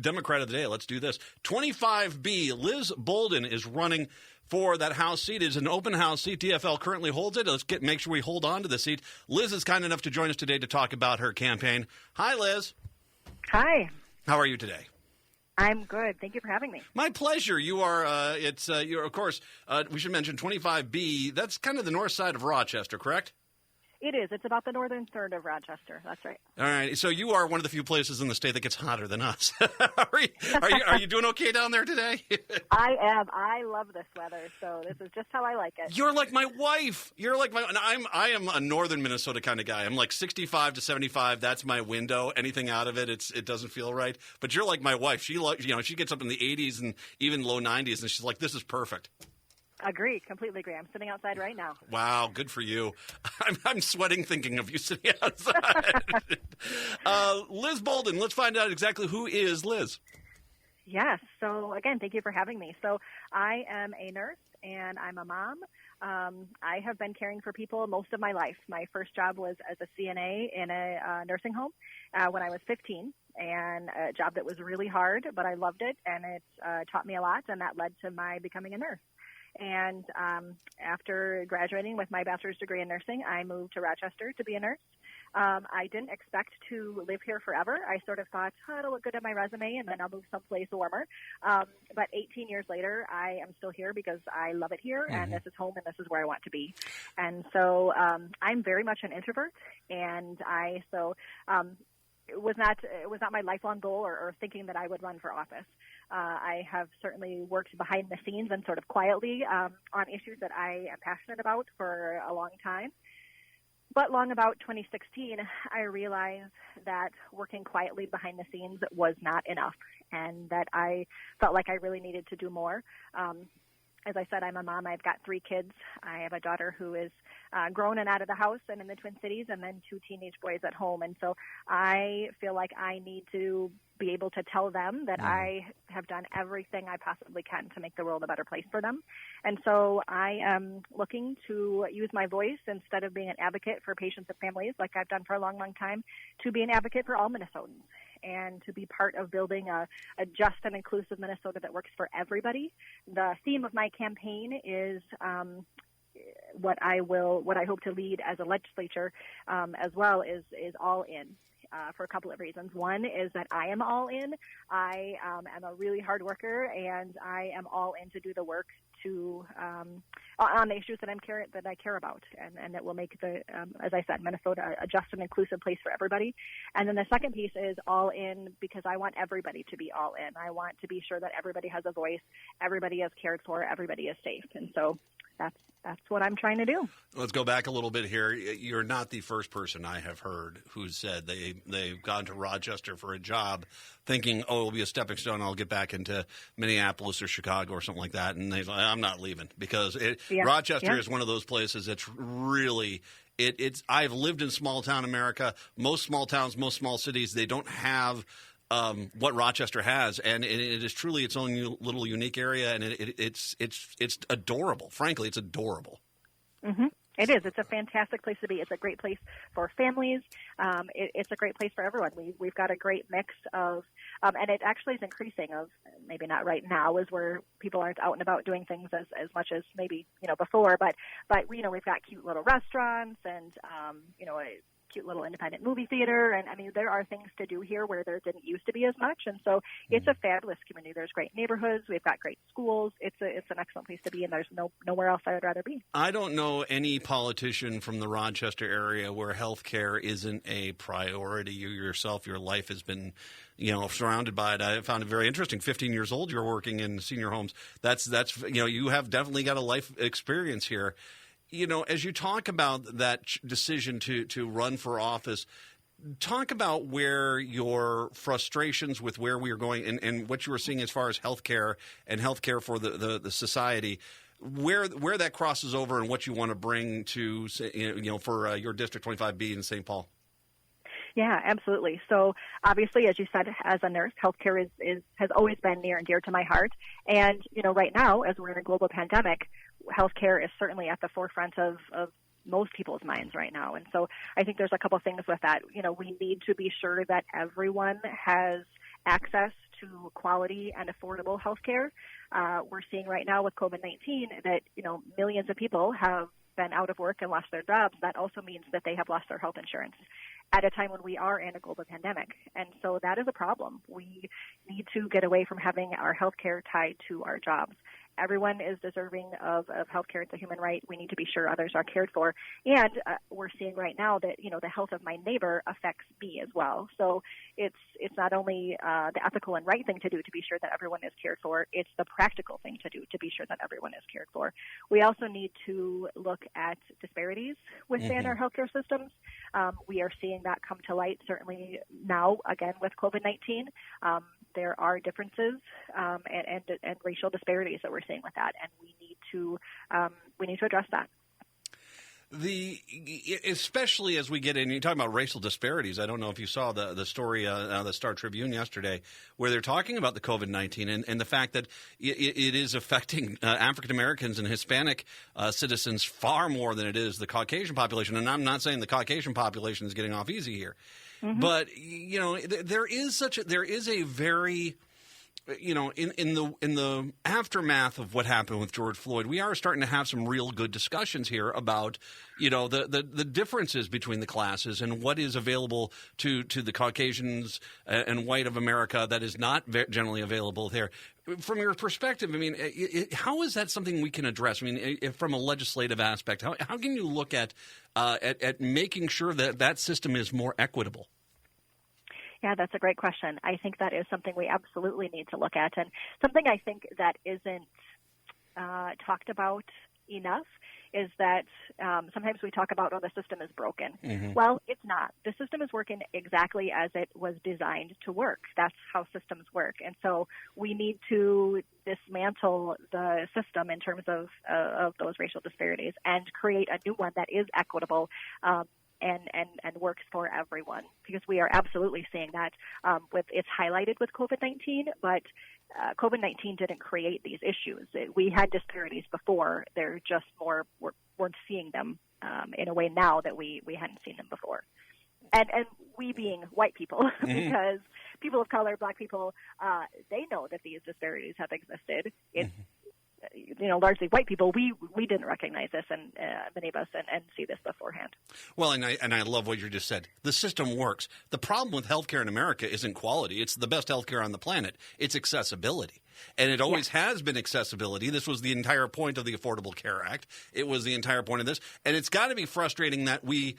Democrat of the day. Let's do this. 25B, Liz Boldon is running for that House seat. It's an open House seat. DFL currently holds it. Let's make sure we hold on to the seat. Liz is kind enough to join us today to talk about her campaign. Hi, Liz. Hi. How are you today? I'm good. Thank you for having me. My pleasure. You are, you're, of course, we should mention 25B. That's kind of the north side of Rochester, correct? It is. It's about the northern third of Rochester. That's right. All right. So you are one of the few places in the state that gets hotter than us. Are you doing okay down there today? I am. I love this weather, so this is just how I like it. You're like my wife. And I am a northern Minnesota kind of guy. I'm like 65 to 75. That's my window. Anything out of it, it doesn't feel right. But you're like my wife. She gets up in the 80s and even low 90s, and she's like, this is perfect. Agree. Completely agree. I'm sitting outside right now. Wow. Good for you. I'm sweating thinking of you sitting outside. Liz Boldon, let's find out exactly who is Liz. Yes. So, again, thank you for having me. So, I am a nurse, and I'm a mom. I have been caring for people most of my life. My first job was as a CNA in a nursing home when I was 15, and a job that was really hard, but I loved it, and it taught me a lot, and that led to my becoming a nurse. And after graduating with my bachelor's degree in nursing, I moved to Rochester to be a nurse. I didn't expect to live here forever. I sort of thought, it'll look good on my resume, and then I'll move someplace warmer. But 18 years later, I am still here because I love it here, and this is home, and this is where I want to be. And so I'm very much an introvert, and it was not my lifelong goal or thinking that I would run for office. I have certainly worked behind the scenes and sort of quietly on issues that I am passionate about for a long time. But long about 2016, I realized that working quietly behind the scenes was not enough, and that I felt like I really needed to do more. As I said, I'm a mom. I've got 3 kids. I have a daughter who is grown and out of the house and in the Twin Cities, and then 2 teenage boys at home. And so I feel like I need to be able to tell them that I have done everything I possibly can to make the world a better place for them. And so I am looking to use my voice instead of being an advocate for patients and families like I've done for a long, long time, to be an advocate for all Minnesotans and to be part of building a just and inclusive Minnesota that works for everybody. The theme of my campaign is what I hope to lead as a legislature as well is all in. For a couple of reasons. One is that I am all in. I am a really hard worker, and I am all in to do the work on the issues that I care about, and that will make as I said, Minnesota a just and inclusive place for everybody. And then the second piece is all in because I want everybody to be all in. I want to be sure that everybody has a voice, everybody is cared for, everybody is safe, and so that's what I'm trying to do. Let's go back a little bit here. You're not the first person I have heard who said they've gone to Rochester for a job thinking, it'll be a stepping stone. I'll get back into Minneapolis or Chicago or something like that. And they're like, I'm not leaving because Rochester is one of those places that's really I've lived in small town America. Most small towns, most small cities, they don't have what Rochester has, and it is truly its own little unique area, and it's adorable. Frankly, it's adorable. Mm-hmm. It is. It's a fantastic place to be. It's a great place for families. It's a great place for everyone. We've got a great mix of, and it actually is increasing of, maybe not right now, is where people aren't out and about doing things as much as maybe, before, but we've got cute little restaurants and, a cute little independent movie theater. And I mean, there are things to do here where there didn't used to be as much. And so it's a fabulous community. There's great neighborhoods. We've got great schools. It's an excellent place to be. And there's nowhere else I would rather be. I don't know any politician from the Rochester area where health care isn't a priority. You yourself, your life has been, surrounded by it. I found it very interesting. 15 years old, you're working in senior homes. That's you have definitely got a life experience here. As you talk about that decision to run for office, talk about where your frustrations with where we are going and what you were seeing as far as healthcare and healthcare for the society, where that crosses over and what you want to bring to for your District 25B in St. Paul. Yeah, absolutely. So obviously, as you said, as a nurse, healthcare has always been near and dear to my heart. And, right now, as we're in a global pandemic, healthcare is certainly at the forefront of most people's minds right now. And so I think there's a couple things with that. We need to be sure that everyone has access to quality and affordable health care. We're seeing right now with COVID-19 that, millions of people have been out of work and lost their jobs. That also means that they have lost their health insurance at a time when we are in a global pandemic. And so that is a problem. We need to get away from having our health care tied to our jobs. Everyone is deserving of health care. It's a human right. We need to be sure others are cared for. And we're seeing right now that, the health of my neighbor affects me as well. So it's not only the ethical and right thing to do to be sure that everyone is cared for, it's the practical thing to do to be sure that everyone is cared for. We also need to look at disparities within our healthcare systems. We are seeing that come to light certainly now, again, with COVID-19. There are differences and racial disparities that we're seeing with that, and we need to address that. Especially as we get in, you're talking about racial disparities. I don't know if you saw the story, the Star Tribune yesterday, where they're talking about the COVID-19 and the fact that it is affecting African Americans and Hispanic citizens far more than it is the Caucasian population. And I'm not saying the Caucasian population is getting off easy here, but there is a very in the aftermath of what happened with George Floyd, we are starting to have some real good discussions here about, the differences between the classes and what is available to the Caucasians and white of America that is not generally available there. From your perspective, I mean, how is that something we can address? I mean, from a legislative aspect, how can you look at making sure that system is more equitable? Yeah, that's a great question. I think that is something we absolutely need to look at, and something I think that isn't talked about enough is that sometimes we talk about, the system is broken. Well, it's not. The system is working exactly as it was designed to work. That's how systems work. And so we need to dismantle the system in terms of those racial disparities and create a new one that is equitable and works for everyone, because we are absolutely seeing that it's highlighted with COVID-19, but COVID-19 didn't create these issues. We had disparities before. They're just we're seeing them in a way now that we hadn't seen them before. And we being white people, because people of color, Black people, they know that these disparities have existed. It's largely white people, we didn't recognize this, and many of us, and see this beforehand. Well, and I love what you just said. The system works. The problem with healthcare in America isn't quality. It's the best healthcare on the planet. It's accessibility. And it always has been accessibility. This was the entire point of the Affordable Care Act. It was the entire point of this. And it's got to be frustrating that we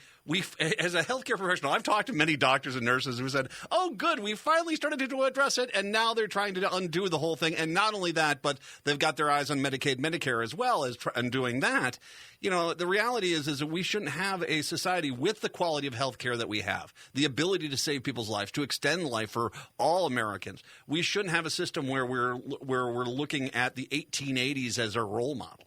as a healthcare professional, I've talked to many doctors and nurses who said, oh, good, we finally started to address it, and now they're trying to undo the whole thing. And not only that, but they've got their eyes on Medicaid, Medicare as well as undoing that. The reality is that we shouldn't have a society with the quality of health care that we have, the ability to save people's lives, to extend life for all Americans. We shouldn't have a system where we're looking at the 1880s as our role model.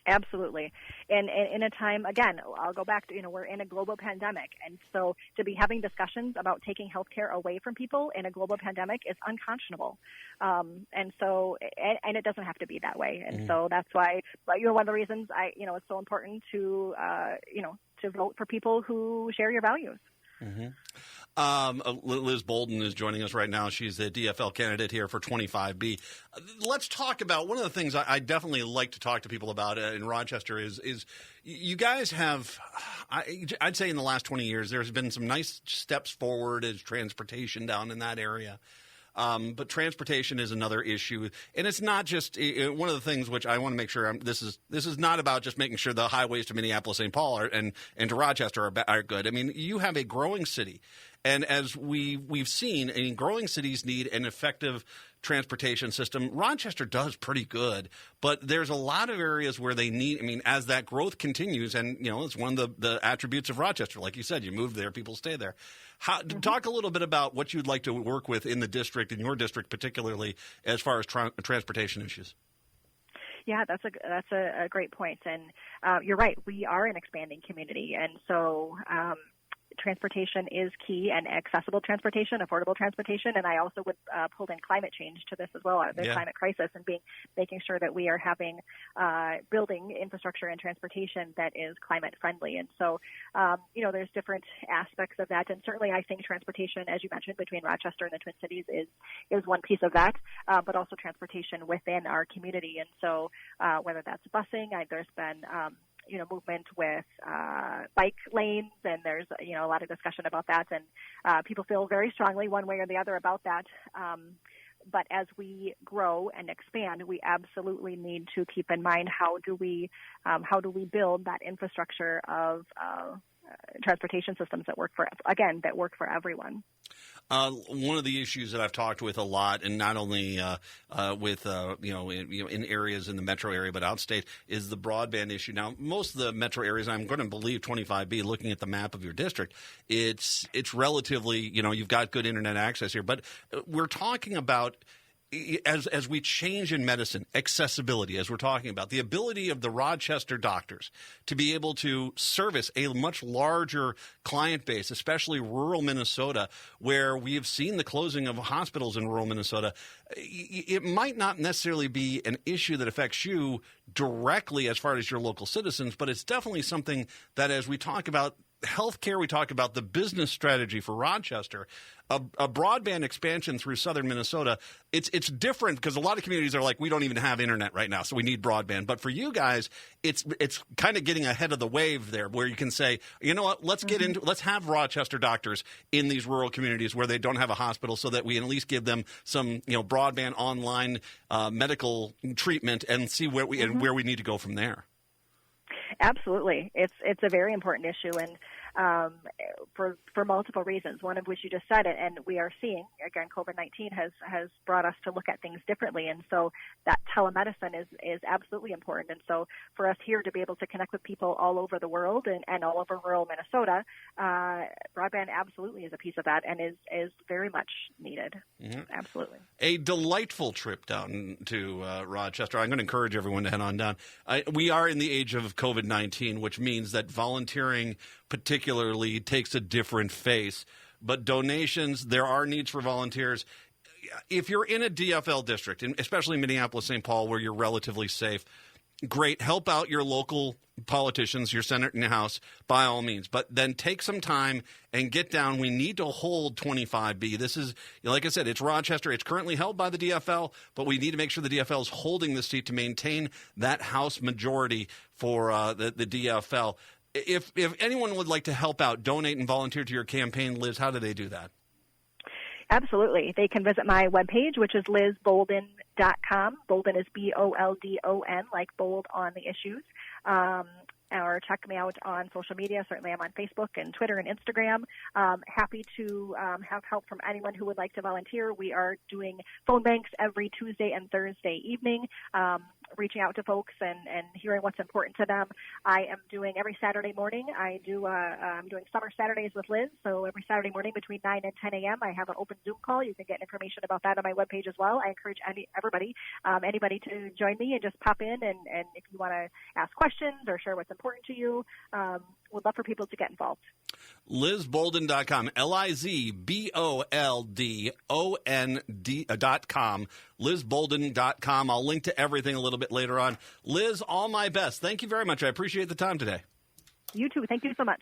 Absolutely. And in a time, again, I'll go back to, we're in a global pandemic. And so to be having discussions about taking healthcare away from people in a global pandemic is unconscionable. And it doesn't have to be that way. And so that's why, one of the reasons it's so important to vote for people who share your values. Liz Boldon is joining us right now. She's the DFL candidate here for 25B. Let's talk about one of the things I definitely like to talk to people about in Rochester is you guys have, I'd say in the last 20 years, there's been some nice steps forward as transportation down in that area. But transportation is another issue, and it's not just one of the things which I want to make sure this is not about just making sure the highways to Minneapolis, St. Paul and to Rochester are good. I mean, you have a growing city, and as we've seen, growing cities need an effective transportation system. Rochester does pretty good, but there's a lot of areas where they need, as that growth continues, and, it's one of the attributes of Rochester. Like you said, you move there, people stay there. Talk a little bit about what you'd like to work with in the district, in your district particularly, as far as transportation issues. Yeah, that's a great point. And you're right, we are an expanding community. And so transportation is key, and accessible transportation, affordable transportation. And I also would pull in climate change to this as well, the climate crisis, and making sure that we are having building infrastructure and transportation that is climate friendly. And so, there's different aspects of that. And certainly I think transportation, as you mentioned, between Rochester and the Twin Cities is one piece of that, but also transportation within our community. And so whether that's busing, there's been movement with bike lanes, and there's a lot of discussion about that, and people feel very strongly one way or the other about that. But as we grow and expand, we absolutely need to keep in mind how do we build that infrastructure of transportation systems that work for everyone. One of the issues that I've talked with a lot, and not only in areas in the metro area but outstate, is the broadband issue. Now, most of the metro areas, I'm going to believe 25B, looking at the map of your district, it's relatively, you've got good internet access here. But we're talking about, as we change in medicine, accessibility, as we're talking about, the ability of the Rochester doctors to be able to service a much larger client base, especially rural Minnesota, where we have seen the closing of hospitals in rural Minnesota. It might not necessarily be an issue that affects you directly as far as your local citizens, but it's definitely something that, as we talk about healthcare, we talk about the business strategy for Rochester, a broadband expansion through southern Minnesota. It's different because a lot of communities are like, we don't even have internet right now, so we need broadband. But for you guys, it's kind of getting ahead of the wave there, where you can say, you know what, let's have Rochester doctors in these rural communities where they don't have a hospital, so that we at least give them some broadband online medical treatment, and see where we need to go from there. Absolutely. It's a very important issue, and for multiple reasons, one of which you just said it, and we are seeing, again, COVID-19 has brought us to look at things differently, and so that telemedicine is absolutely important. And so for us here to be able to connect with people all over the world and all over rural Minnesota, broadband absolutely is a piece of that, and is very much needed. Mm-hmm. Absolutely. A delightful trip down to Rochester. I'm going to encourage everyone to head on down. We are in the age of COVID-19, which means that volunteering particularly takes a different face. But donations, there are needs for volunteers. If you're in a DFL district, and especially Minneapolis, St. Paul, where you're relatively safe, great. Help out your local politicians, your Senate and your House, by all means. But then take some time and get down. We need to hold 25B. This is, like I said, it's Rochester. It's currently held by the DFL, but we need to make sure the DFL is holding the seat to maintain that House majority for the DFL. If anyone would like to help out, donate and volunteer to your campaign, Liz, how do they do that? Absolutely. They can visit my webpage, which is lizboldon.com. Boldon is Boldon, like bold on the issues. Or check me out on social media. Certainly I'm on Facebook and Twitter and Instagram. Happy to have help from anyone who would like to volunteer. We are doing phone banks every Tuesday and Thursday evening, reaching out to folks and hearing what's important to them. I am doing every Saturday morning. I'm doing Summer Saturdays with Liz. So every Saturday morning between 9 and 10 a.m. I have an open Zoom call. You can get information about that on my webpage as well. I encourage anybody to join me and just pop in. And if you want to ask questions or share what's important to you, would love for people to get involved. LizBoldon.com, LizBoldon.com, LizBoldon.com. I'll link to everything a little bit later on. Liz, all my best. Thank you very much. I appreciate the time today. You too. Thank you so much.